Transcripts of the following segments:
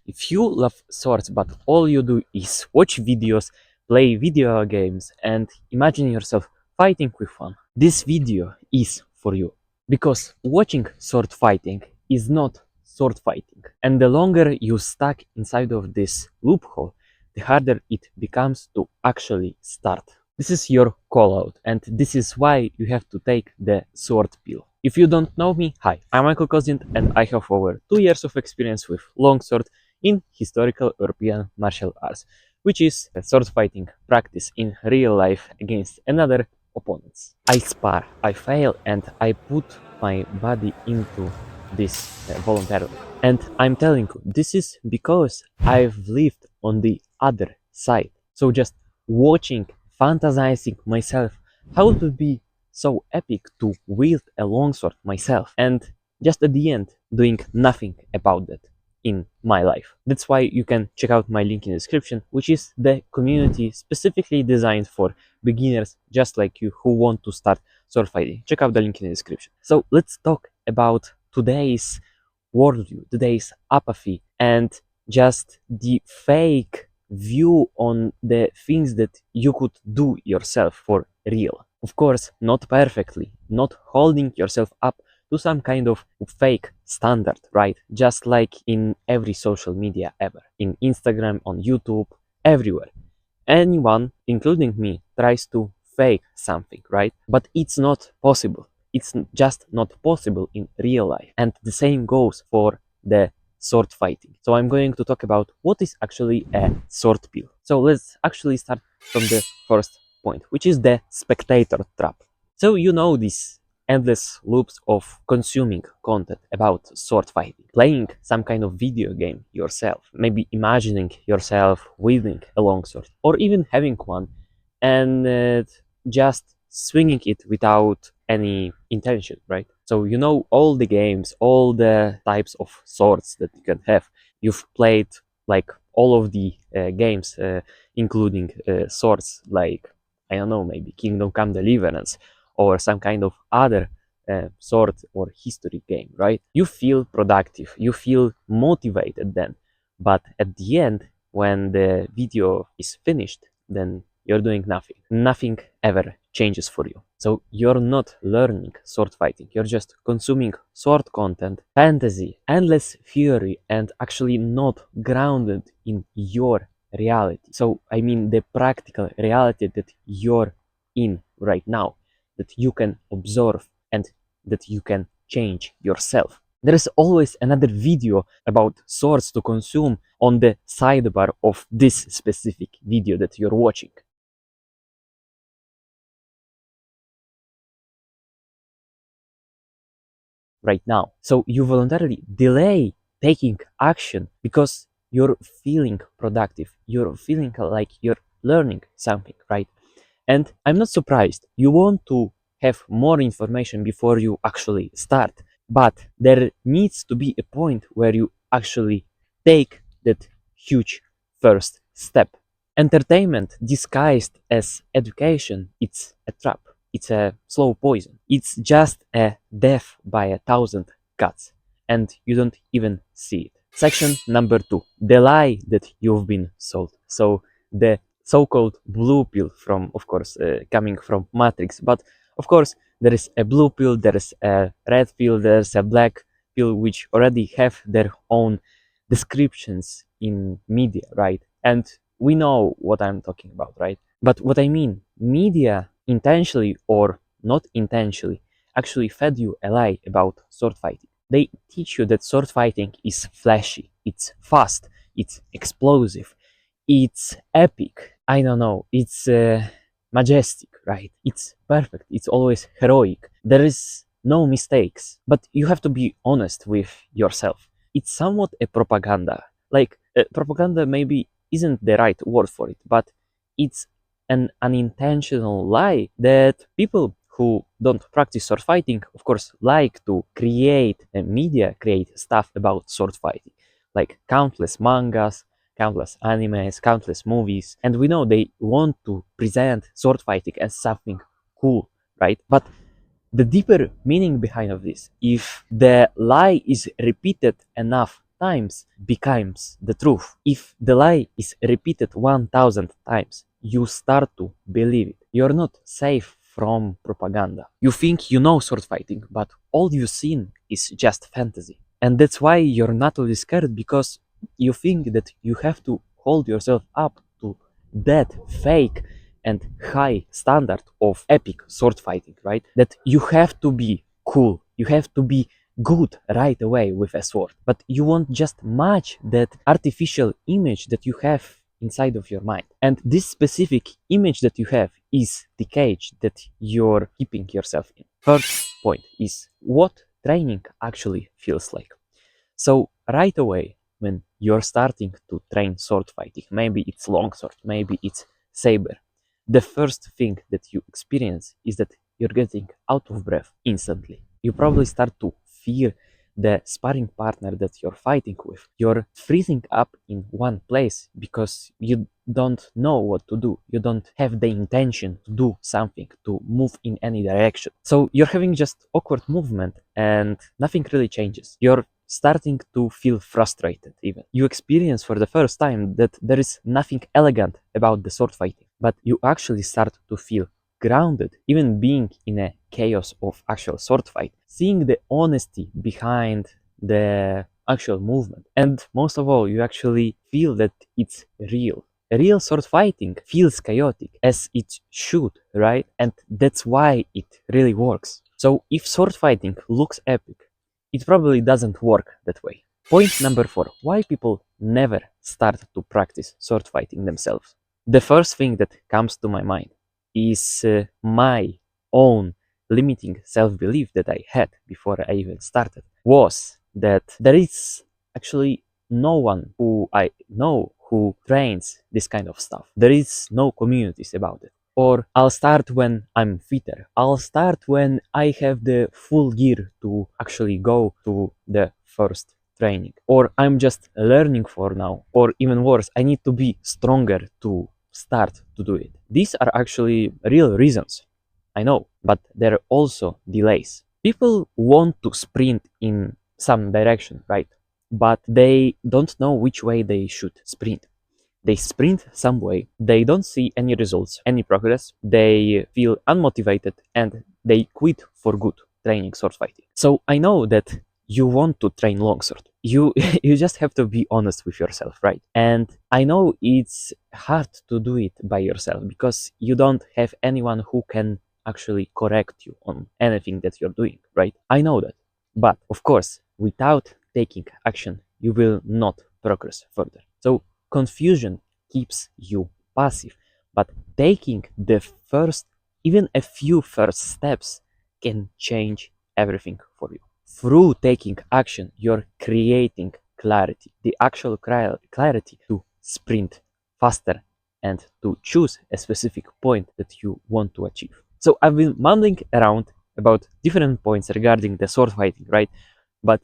If you love swords but all you do is watch videos, play video games and imagine yourself fighting with one, this video is for you. Because watching sword fighting is not sword fighting. And the longer you stuck inside of this loophole, the harder it becomes to actually start. This is your call out, and this is why you have to take the sword pill. If you don't know me, hi, I'm Michael Kozint and I have over 2 years of experience with longsword in historical European martial arts, which is a sword fighting practice in real life against another opponents. I spar, I fail, and I put my body into this voluntarily. And I'm telling you, this is because I've lived on the other side. So just watching, fantasizing myself how it would be so epic to wield a longsword myself, and just at the end doing nothing about that in my life. That's why you can check out my link in the description, which is the community specifically designed for beginners just like you who want to start sword fighting. Check out the link in the description. So let's talk about today's worldview, today's apathy, and just the fake view on the things that you could do yourself for real. Of course, not perfectly, not holding yourself up to some kind of fake standard, right? Just like in every social media ever, in Instagram, on YouTube, everywhere. Anyone, including me, tries to fake something, right? But it's not possible. It's just not possible in real life. And the same goes for the sword fighting. So I'm going to talk about what is actually a sword pill. So let's actually start from the first point, which is the spectator trap. So you know this endless loops of consuming content about sword fighting, playing some kind of video game yourself, maybe imagining yourself wielding a longsword, or even having one and just swinging it without any intention, right? So you know all the games, all the types of swords that you can have. You've played like all of the games, including swords like, I don't know, maybe Kingdom Come Deliverance or some kind of other sword or history game, right? You feel productive, you feel motivated then, but at the end, when the video is finished, then you're doing nothing. Nothing ever changes for you. So you're not learning sword fighting, you're just consuming sword content, fantasy, endless theory, and actually not grounded in your reality. So I mean the practical reality that you're in right now, that you can observe and that you can change yourself. There is always another video about swords to consume on the sidebar of this specific video that you're watching. Right now. So you voluntarily delay taking action because you're feeling productive, you're feeling like you're learning something, right? And I'm not surprised. You want to have more information before you actually start, but there needs to be a point where you actually take that huge first step. Entertainment disguised as education, it's a trap. It's a slow poison. It's just a death by 1,000 cuts, and you don't even see it. Section number 2, the lie that you've been sold. So the so-called blue pill from, of course, coming from Matrix, but of course there is a blue pill, there is a red pill, there's a black pill, which already have their own descriptions in media, right? And we know what I'm talking about, right? But what I mean, media intentionally or not intentionally actually fed you a lie about sword fighting. They teach you that sword fighting is flashy, it's fast, it's explosive, it's epic. I don't know, it's majestic, right? It's perfect, it's always heroic. There is no mistakes, but you have to be honest with yourself. It's somewhat a propaganda. Like, propaganda maybe isn't the right word for it, but it's an unintentional lie that people who don't practice sword fighting, of course, like to create media, create stuff about sword fighting, like countless mangas, countless animes, countless movies, and we know they want to present sword fighting as something cool, right? But the deeper meaning behind of this, if the lie is repeated enough times becomes the truth. If the lie is repeated 1000 times, you start to believe it. You're not safe from propaganda. You think you know sword fighting, but all you've seen is just fantasy. And that's why you're not really scared, because you think that you have to hold yourself up to that fake and high standard of epic sword fighting, right? That you have to be cool, you have to be good right away with a sword, but you won't just match that artificial image that you have inside of your mind. And this specific image that you have is the cage that you're keeping yourself in. First point is what training actually feels like. So right away, when you're starting to train sword fighting, maybe it's longsword, maybe it's saber, the first thing that you experience is that you're getting out of breath instantly. You probably start to fear the sparring partner that you're fighting with. You're freezing up in one place because you don't know what to do. You don't have the intention to do something, to move in any direction. So you're having just awkward movement and nothing really changes. You're starting to feel frustrated even. You experience for the first time that there is nothing elegant about the sword fighting, but you actually start to feel grounded, even being in a chaos of actual sword fight, seeing the honesty behind the actual movement. And most of all, you actually feel that it's real. Real sword fighting feels chaotic, as it should, right? And that's why it really works. So if sword fighting looks epic, it probably doesn't work that way. Point number 4. Why people never start to practice sword fighting themselves. The first thing that comes to my mind is my own limiting self-belief that I had before I even started, was that there is actually no one who I know who trains this kind of stuff. There is no communities about it. Or I'll start when I'm fitter. I'll start when I have the full gear to actually go to the first training. Or I'm just learning for now. Or even worse, I need to be stronger to start to do it. These are actually real reasons, I know, but there are also delays. People want to sprint in some direction, right? But they don't know which way they should sprint. They sprint some way, they don't see any results, any progress, they feel unmotivated, and they quit for good training sword fighting. So I know that you want to train longsword. You you just have to be honest with yourself, right? And I know it's hard to do it by yourself because you don't have anyone who can actually correct you on anything that you're doing, right? I know that. But of course, without taking action, you will not progress further. So confusion keeps you passive, but taking the first, even a few first steps can change everything for you. Through taking action, you're creating clarity, the actual clarity to sprint faster and to choose a specific point that you want to achieve. So I've been mumbling around about different points regarding the sword fighting, right? But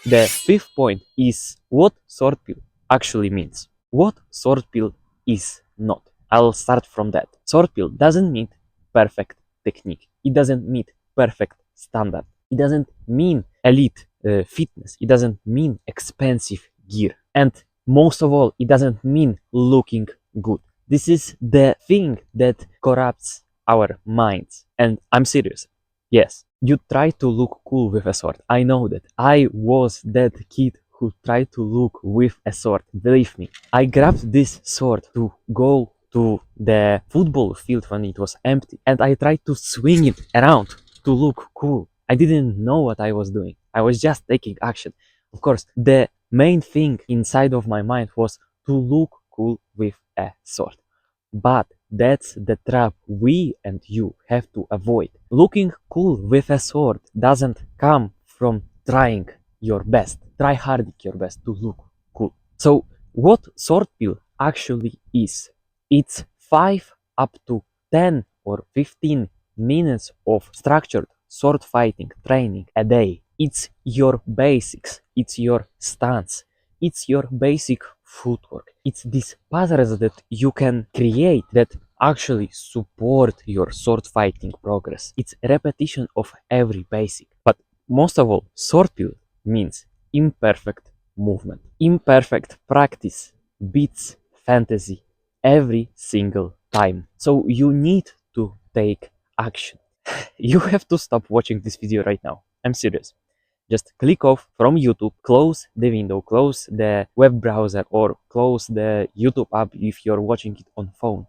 the fifth point is what sword pill actually means. What sword pill is not. I'll start from that. Sword pill doesn't mean perfect technique. It doesn't mean perfect standard. It doesn't mean elite fitness. It doesn't mean expensive gear. And most of all, it doesn't mean looking good. This is the thing that corrupts our minds. And I'm serious. Yes, you try to look cool with a sword. I know that. I was that kid who tried to look with a sword. Believe me, I grabbed this sword to go to the football field when it was empty, and I tried to swing it around to look cool. I didn't know what I was doing. I was just taking action. Of course, the main thing inside of my mind was to look cool with a sword. But that's the trap we and you have to avoid. Looking cool with a sword doesn't come from trying your best. Try hard your best to look cool. So what sword pill actually is? It's 5 up to 10 or 15 minutes of structured sword fighting training a day. It's your basics, it's your stance, it's your basic footwork. It's these patterns that you can create that actually support your sword fighting progress. It's repetition of every basic. But most of all, sword pill means imperfect movement. Imperfect practice beats fantasy every single time. So you need to take action. You have to stop watching this video right now. I'm serious. Just click off from YouTube, close the window, close the web browser, or close the YouTube app if you're watching it on phone,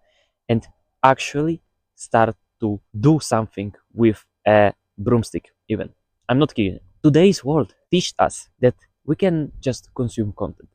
and actually start to do something with a broomstick even. I'm not kidding. Today's world teaches us that we can just consume content.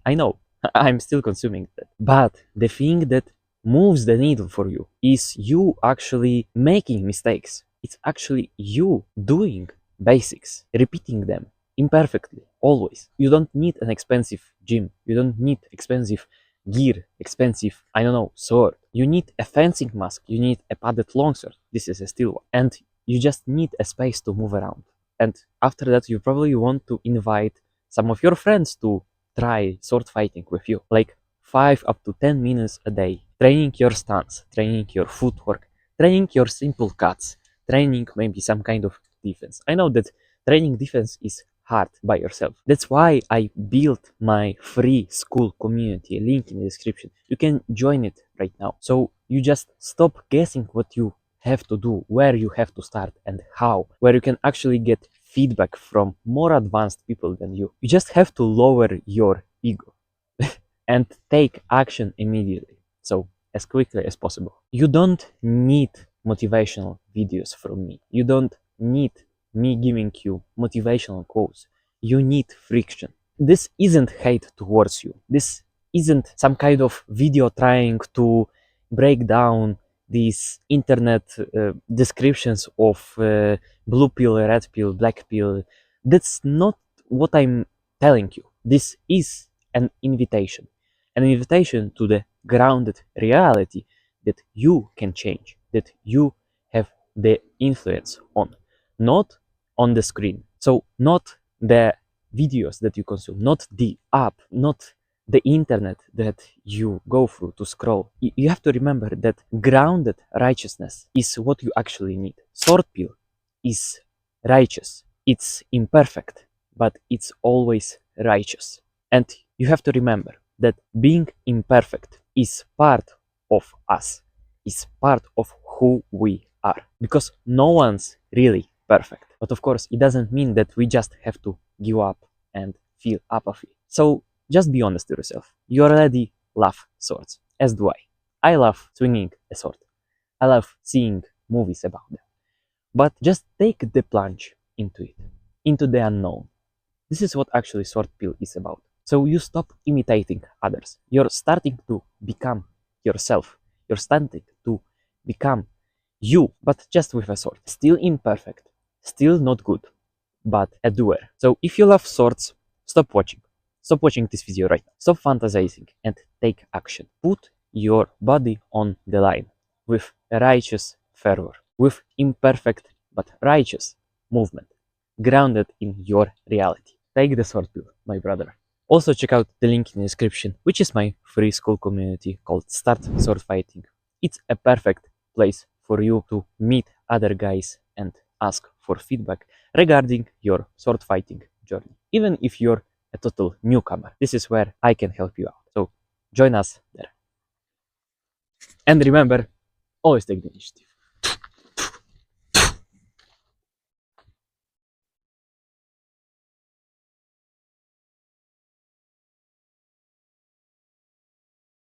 I know, I'm still consuming that. But the thing that moves the needle for you is you actually making mistakes. It's actually you doing basics, repeating them imperfectly, always. You don't need an expensive gym. You don't need expensive gear, expensive, I don't know, sword. You need a fencing mask. You need a padded longsword. This is a steel one. And you just need a space to move around. And after that, you probably want to invite some of your friends to try sword fighting with you. Like 5 up to 10 minutes a day. Training your stance, training your footwork, training your simple cuts, training maybe some kind of defense. I know that training defense is hard by yourself. That's why I built my free school community, a link in the description. You can join it right now. So you just stop guessing what you have to do, where you have to start and how, where you can actually get feedback from more advanced people than you. You just have to lower your ego and take action immediately. So as quickly as possible. You don't need motivational videos from me. You don't need me giving you motivational quotes. You need friction. This isn't hate towards you. This isn't some kind of video trying to break down these internet descriptions of blue pill, red pill, black pill. That's not what I'm telling you. This is an invitation to the grounded reality that you can change, that you have the influence on, not on the screen. So, not the videos that you consume, not the app, not the internet that you go through to scroll. You have to remember that grounded righteousness is what you actually need. Sword pill is righteous. It's imperfect, but it's always righteous. And you have to remember that being imperfect is part of us, is part of who we are. Because no one's really perfect. But of course, it doesn't mean that we just have to give up and feel apathy. So just be honest to yourself. You already love swords, as do I. I love swinging a sword. I love seeing movies about them. But just take the plunge into it, into the unknown. This is what actually sword pill is about. So you stop imitating others. You're starting to become yourself. You're starting to become you, but just with a sword. Still imperfect, still not good, but a doer. So if you love swords, stop watching. Stop watching this video right now. Stop fantasizing and take action. Put your body on the line with righteous fervor, with imperfect but righteous movement, grounded in your reality. Take the sword pill, my brother. Also check out the link in the description, which is my free school community called Start Sword Fighting. It's a perfect place for you to meet other guys and ask for feedback regarding your sword fighting journey. Even if you're a total newcomer, this is where I can help you out. So join us there. And remember, always take the initiative.